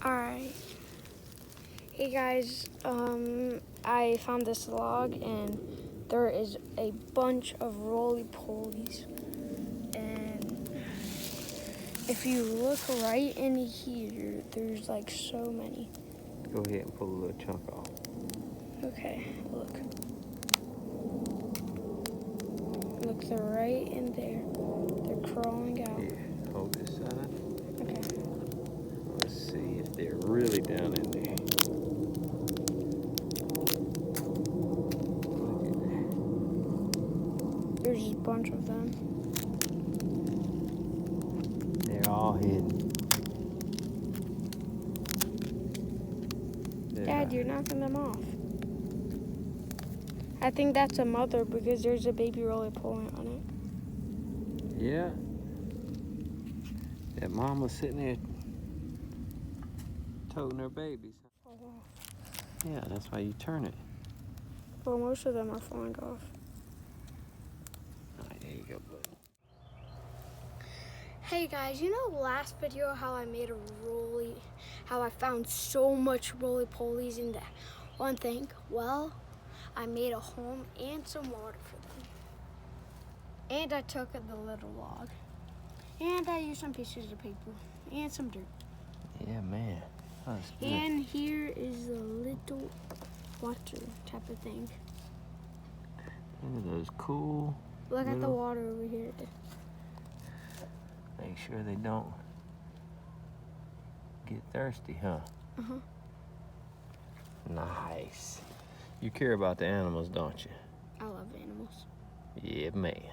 Alright. Hey guys, I found this log and there is a bunch of roly-polies. And if you look right in here, there's like so many. Go ahead and pull a little chunk off. Okay, look. Look, they're right in there. They're crawling out. Yeah, hold this side. Okay. Let's see if they're really down in there. Look at that. There's a bunch of them. They're all hidden. Dad, you're knocking them off. I think that's a mother because there's a baby roly-poly on it. Yeah. That mom was sitting there toting her babies. Oh, wow. Yeah, that's why you turn it. Well, most of them are falling off. All right, there you go, buddy. Hey guys, you know last video how I made how I found so much roly-polies in that one thing? Well, I made a home and some water for them. And I took the little log. And I used some pieces of paper and some dirt. Yeah, man. That's good. And here is the little water type of thing. Look at those cool. Look at the water over here. Make sure they don't get thirsty, huh? Uh-huh. Nice. You care about the animals, don't you? I love animals. Yeah, man.